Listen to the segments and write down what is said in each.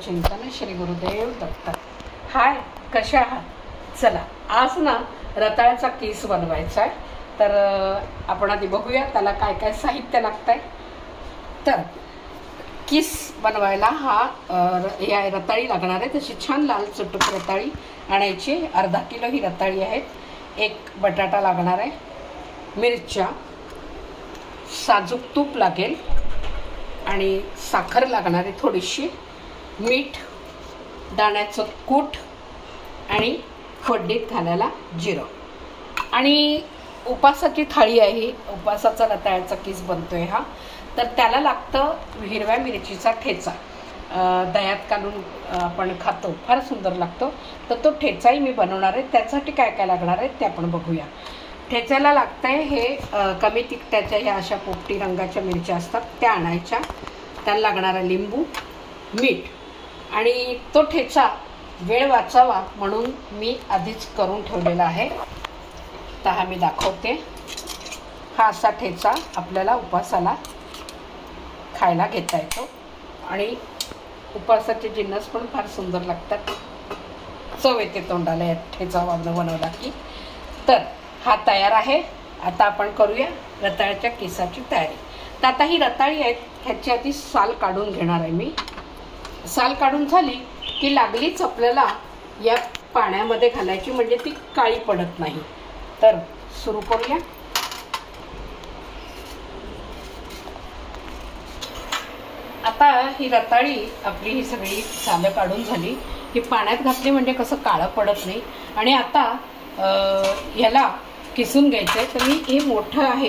चिंतन श्री गुरुदेव दत्त। हाय, कशा आहात? चला, आज ना रताळ्याचा किस बनवायचा आहे। तर आपण आधी बघूया त्याला काय काय साहित्य लागतंय। तर किस बनवायला या रताळी लागणार आहे। तशी छान लाल चटक रताळी आणायची। अर्धा किलो ही रताळी आहेत। एक बटाटा लागणार आहे, मिरच्या, साजूक तूप लागेल आणि साखर लागणार आहे थोडीशी, मीठ, दाण्याचं कूट आणि फोडणीत घालायला जिरं। आणि उपासाची थाळी आहे, उपासाचा रताळ्याचा किस बनतोय हा। तर त्याला लागतं हिरव्या मिरचीचा ठेचा, दह्यात घालून आपण खातो, फार सुंदर लागतो। तर तो ठेचाही मी बनवणार आहे। त्यासाठी काय काय लागणार आहे ते आपण बघूया। ठेच्याला लागतंय हे कमी तिखटाच्या ह्या अशा पोपटी रंगाच्या मिरच्या असतात त्या आणायच्या। त्याला लागणारा लिंबू, मीठ आणि तो ठेचा वेळ वाचावा म्हणून मी आधीच करून ठेवलेला आहे। तर हा मी दाखवते। हा असा ठेचा आपल्याला उपासाला खायला घेता येतो आणि उपासाचे जिन्नस पण फार सुंदर लागतात, चव येते तोंडाला या ठेचा बनवला की। तर हा तयार आहे। आता आपण करूया रताळ्याच्या किसाची तयारी। तर आता ही रताळी आहेत, ह्याची आधी साल काढून घेणार आहे मी। साल काढून झाली की लागलीच आपल्याला या पाण्यामध्ये घालायची, म्हणजे ती काळी पडत नाही। तर सुरू करूया। आता ही रताळी आपली ही सगळी सालं काढून झाली की पाण्यात घातली म्हणजे कसं काळं पडत नाही। आणि आता ह्याला किसून घ्यायचं आहे। तर मी हे मोठं आहे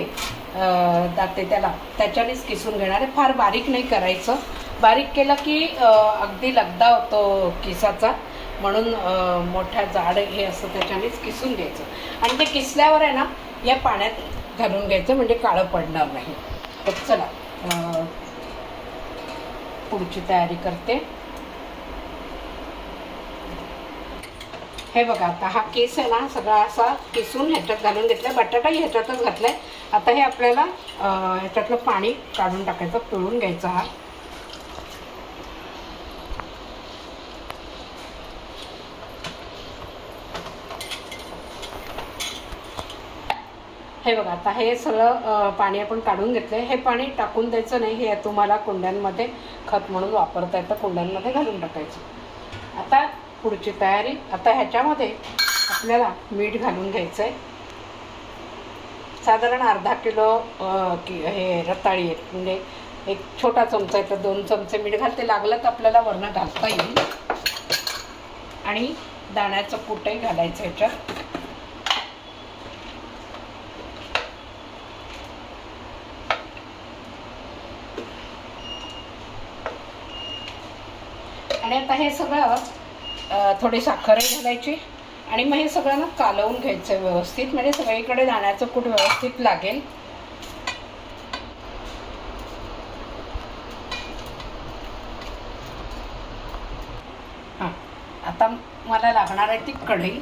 दाते त्याच्यानेच किसून घेणार आहे। फार बारीक नाही करायचं, बारीक केलं की अगदी लगदा होतो किसाचा, म्हणून मोठ्या जाड हे असं त्याच्यानेच किसून घ्यायचं। आणि ते किसल्यावर आहे ना या पाण्यात घालून घ्यायचं, म्हणजे काळं पडणार नाही। तर चला पुढची तयारी करते। हे बघा, आता हा केस आहे ना सगळा असा किसून ह्याच्यात घालून घेतला। बटाटाही ह्याच्यातच घातलाय। आता हे आपल्याला ह्याच्यातलं पाणी काढून टाकायचं, पिळून घ्यायचा हा। हे बघा, आता हे सगळं पाणी आपण काढून घेतलंय। हे पाणी टाकून द्यायचं नाही, हे तुम्हाला कुंड्यांमध्ये खत म्हणून वापरता येतं, कुंड्यांमध्ये घालून टाकायचं। आता पुढची तयारी। आता ह्याच्यामध्ये आपल्याला मीठ घालून घ्यायचं आहे। साधारण अर्धा किलो हे रताळी आहेत, म्हणजे एक छोटा चमचा आहे, तर 2 चमचे मीठ घालते। लागलं तर आपल्याला वरनं घालता येईल। आणि दाण्याचं कूटही घालायचं ह्याच्यात। आणि आता हे सगळं थोडी साखरही घालायची आणि मग हे सगळं ना कालवून घ्यायचं व्यवस्थित, म्हणजे सगळीकडे दाण्याचं कूट व्यवस्थित लागेल। हां, आता मला लागणार आहे ती कढई।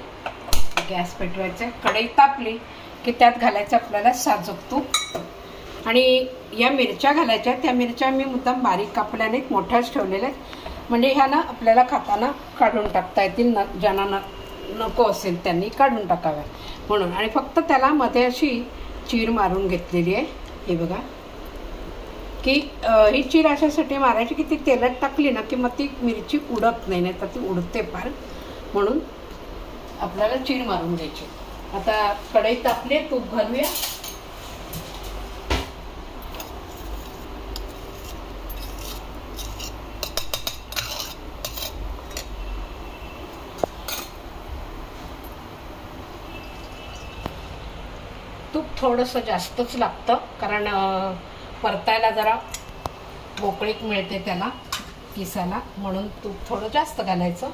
गॅस पेटवायचं, कढई तापली की त्यात घालायचं आपल्याला साजूक तूप आणि या मिरच्या घालायच्या। त्या मिरच्या मी मुद्दाम बारीक कापल्या नाहीत, मोठ्याच ठेवलेल्या आहेत, म्हणजे ह्या ना आपल्याला खाताना काढून टाकता येतील, ज्यांना नको असेल त्यांनी काढून टाकाव्या म्हणून। आणि फक्त त्याला मध्ये अशी चीर मारून घेतलेली आहे। हे बघा की ही चीर अशासाठी मारायची की ती तेलात टाकली ना की मग ती मिरची उडत नाही, नाही तर ती उडते फार, म्हणून आपल्याला चीर मारून द्यायची। आता कढई तापली, तूप घालूया। तूप थोडंसं जास्तच लागतं, कारण परतायला जरा मोकळीक मिळते त्याला किसाला, म्हणून तूप थोडं जास्त घालायचं।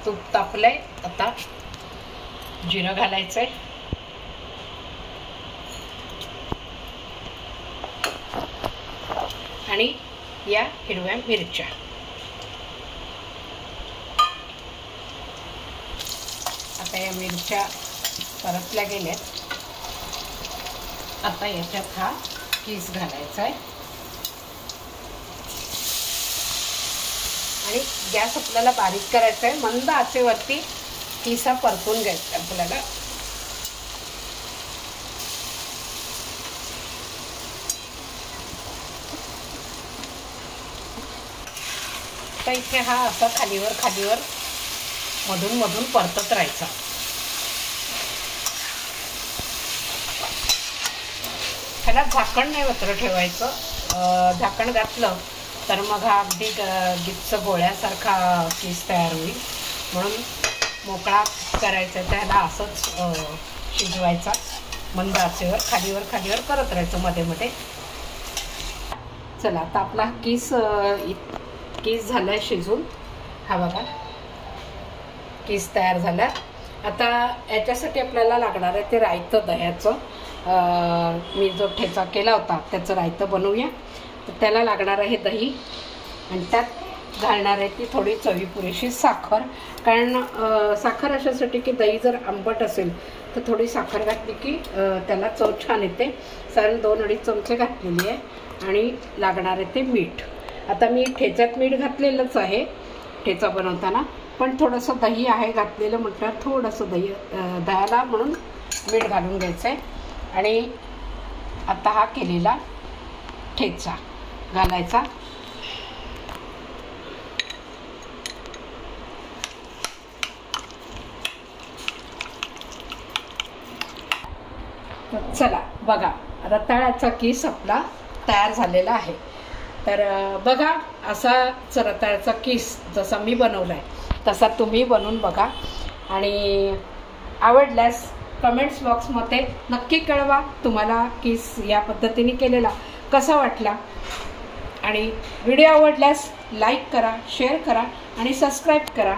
तूप तापलंय, आता जिरं घालायचंय आणि या हिरव्या मिरच्या। आता या मिरच्या परतल्या गेल्यात। आता याच्यात हा किस घालायचा आहे। आणि गॅस आपल्याला बारीक करायचा आहे. मंद आचेवरती किस हा परतून घ्यायचा आपल्याला. तर इथे हा असा खालीवर खालीवर मधून मधून परतत राहायचा. ह्याला झाकण नाही वत्र ठेवायचं. झाकण घातलं तर मग हा अगदी गिच्च गोळ्यासारखा किस तयार होईल. म्हणून मोकळा करायचा, त्याला असंच शिजवायचा. मंद आचेवर खालीवर खालीवर करत राहायचं मध्ये मध्ये. चला आता आपला किस झालाय शिजून. हा बघा किस तयार झाला. आता याच्यासाठी आपल्याला लागणार आहे ते रायतं दह्याचं. मी जो ठेचा केला होता त्याचं रायतं बनवूया. तर त्याला लागणार आहे दही आणि त्यात घालणार आहे ती थोडी चवीपुरेशी साखर. कारण साखर अशासाठी की दही जर आंबट असेल तर थोडी साखर घातली की त्याला चव छान येते. साधारण 2-2.5 चमचे घातलेली आहे. आणि लागणार आहे ते मीठ. आता मी ठेच्यात मीठ घातलेलंच आहे ठेचा बनवताना, पण थोडंसं दही आहे घातलेलं म्हटल्यावर थोडंसं दह्याला म्हणून मीठ घालून घ्यायचं आहे. आणि आता हा केलेला ठेचा घालायचा. तर चला बघा रताळ्याचा किस आपला तयार झालेला आहे. तर बघा असाच रताळ्याचा किस जसा मी बनवला आहे तसा तुम्ही बनवून बघा. आणि आवडल्यास कमेंट्स बॉक्समध्ये नक्की कळवा तुम्हाला किस या पद्धतीने केलेला कसा वाटला. आणि व्हिडिओ आवडल्यास लाईक करा, शेअर करा आणि सबस्क्राईब करा.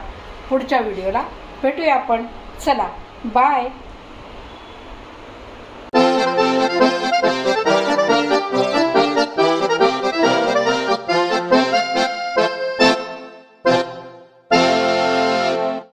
पुढच्या व्हिडिओला भेटूया आपण. चला बाय.